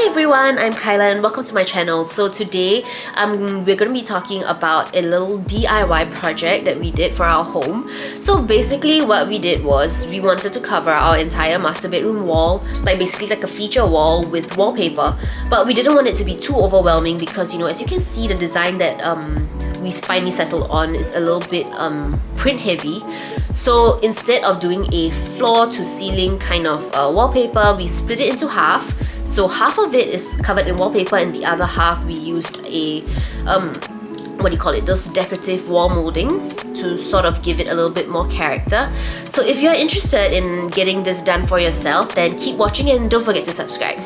everyone, I'm Kyla and welcome to my channel. So today we're going to be talking about a little DIY project that we did for our home. So basically what we did was we wanted to cover our entire master bedroom wall, basically like a feature wall with wallpaper, but we didn't want it to be too overwhelming because as you can see, the design that we finally settled on is a little bit print heavy. So instead of doing a floor to ceiling kind of wallpaper, we split it into half. So half of it is covered in wallpaper and the other half we used a those decorative wall moldings to sort of give it a little bit more character. So if you're interested in getting this done for yourself, then keep watching and don't forget to subscribe.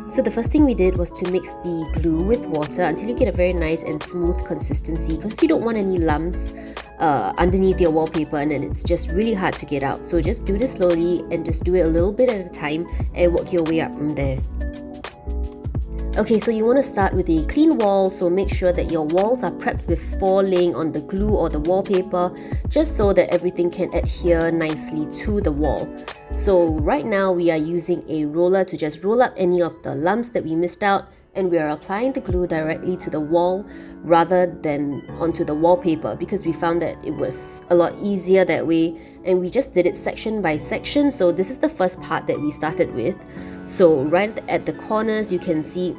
So the first thing we did was to mix the glue with water until you get a very nice and smooth consistency, because you don't want any lumps underneath your wallpaper and then it's just really hard to get out. So just do this slowly and just do it a little bit at a time and work your way up from there. Okay, so you want to start with a clean wall, so make sure that your walls are prepped before laying on the glue or the wallpaper, just so that everything can adhere nicely to the wall. So right now we are using a roller to just roll up any of the lumps that we missed out, and we are applying the glue directly to the wall rather than onto the wallpaper, because we found that it was a lot easier that way, and we just did it section by section. So this is the first part that we started with. So right at the corners you can see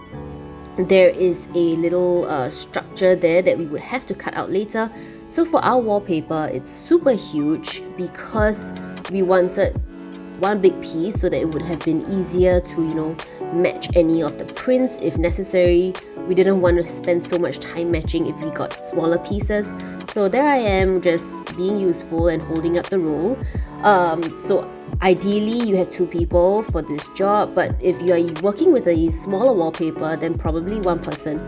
there is a little structure there that we would have to cut out later. So for our wallpaper, it's super huge because we wanted one big piece so that it would have been easier to match any of the prints if necessary. We didn't want to spend so much time matching if we got smaller pieces. So there I am, just being useful and holding up the roll. So ideally you have 2 people for this job, but if you are working with a smaller wallpaper, then probably 1 person.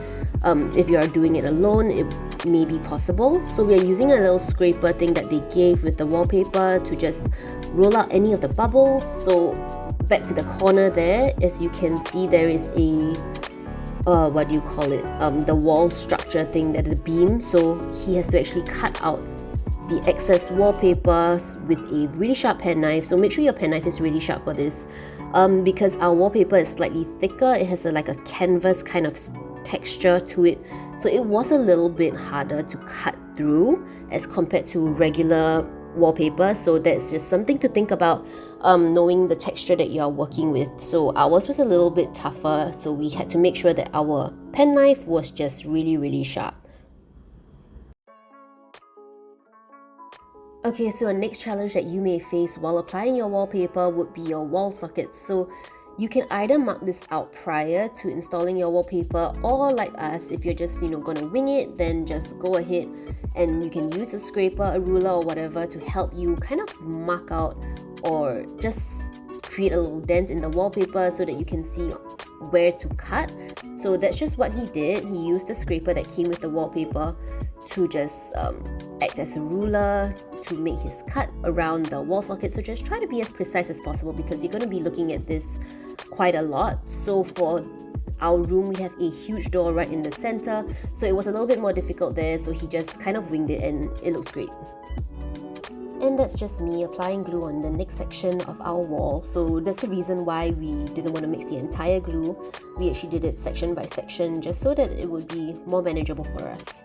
If you are doing it alone, it may be possible. So we are using a little scraper thing that they gave with the wallpaper to just roll out any of the bubbles. So back to the corner there, as you can see, there is a the wall structure thing, that the beam. So he has to actually cut out the excess wallpaper with a really sharp penknife. So make sure your penknife is really sharp for this, because our wallpaper is slightly thicker. It has like a canvas kind of texture to it, so it was a little bit harder to cut through as compared to regular wallpaper. So that's just something to think about, knowing the texture that you are working with. So ours was a little bit tougher, so we had to make sure that our penknife was just really sharp. Okay, so a next challenge that you may face while applying your wallpaper would be your wall sockets. So you can either mark this out prior to installing your wallpaper, or like us, if you're just gonna wing it, then just go ahead and you can use a scraper, a ruler or whatever to help you kind of mark out or just create a little dent in the wallpaper so that you can see where to cut. So that's just what he did. He used the scraper that came with the wallpaper to just act as a ruler to make his cut around the wall socket. So just try to be as precise as possible because you're going to be looking at this quite a lot. So for our room, we have a huge door right in the center, so it was a little bit more difficult there, so he just kind of winged it and it looks great. And that's just me applying glue on the next section of our wall. So that's the reason why we didn't want to mix the entire glue. We actually did it section by section just so that it would be more manageable for us.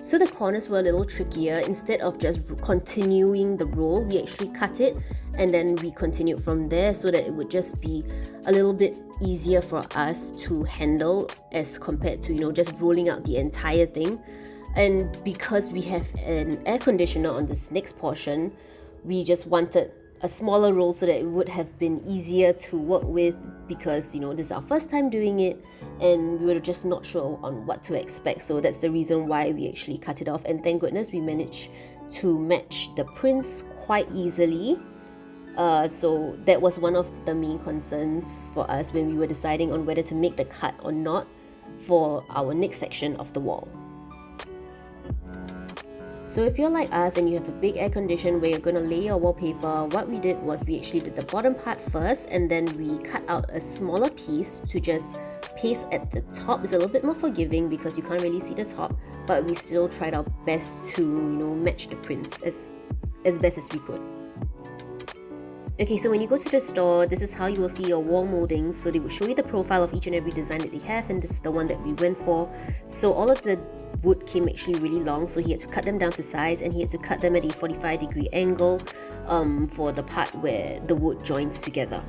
So the corners were a little trickier. Instead of just continuing the roll, we actually cut it and then we continued from there so that it would just be a little bit easier for us to handle as compared to just rolling out the entire thing. And because we have an air conditioner on this next portion, we just wanted a smaller roll so that it would have been easier to work with, because this is our first time doing it and we were just not sure on what to expect. So that's the reason why we actually cut it off, and thank goodness we managed to match the prints quite easily. So that was one of the main concerns for us when we were deciding on whether to make the cut or not for our next section of the wall. So if you're like us and you have a big air condition where you're going to lay your wallpaper, what we did was we actually did the bottom part first, and then we cut out a smaller piece to just paste at the top. It's a little bit more forgiving because you can't really see the top, but we still tried our best to match the prints as best as we could. Okay, so when you go to the store, this is how you will see your wall moldings. So they will show you the profile of each and every design that they have, and this is the one that we went for. So all of the wood came actually really long, so he had to cut them down to size, and he had to cut them at a 45-degree angle for the part where the wood joins together.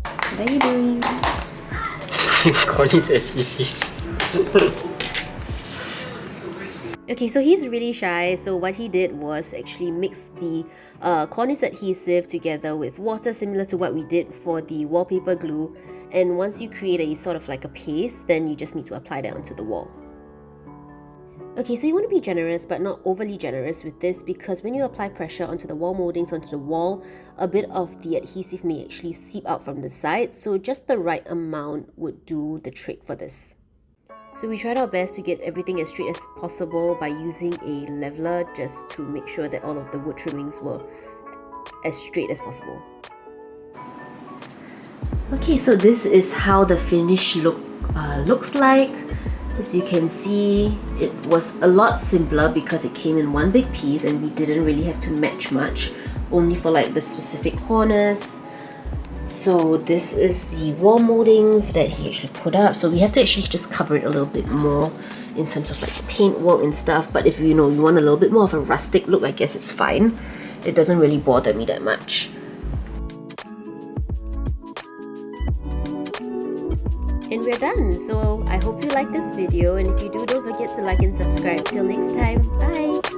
What are you doing? Connie's adhesive. Okay, so he's really shy, so what he did was actually mix the cornice adhesive together with water, similar to what we did for the wallpaper glue. And once you create a sort of like a paste, then you just need to apply that onto the wall. Okay, so you want to be generous but not overly generous with this, because when you apply pressure onto the wall moldings, onto the wall, a bit of the adhesive may actually seep out from the side, so just the right amount would do the trick for this. So we tried our best to get everything as straight as possible by using a leveler, just to make sure that all of the wood trimmings were as straight as possible. Okay, so this is how the finish looks like. As you can see, it was a lot simpler because it came in one big piece and we didn't really have to match much, only for like the specific corners. So this is the wall moldings that he actually put up. So we have to actually just cover it a little bit more in terms of like paint work and stuff. But if you want a little bit more of a rustic look, I guess it's fine. It doesn't really bother me that much. And we're done. So I hope you like this video, and if you do, don't forget to like and subscribe. Till next time, bye!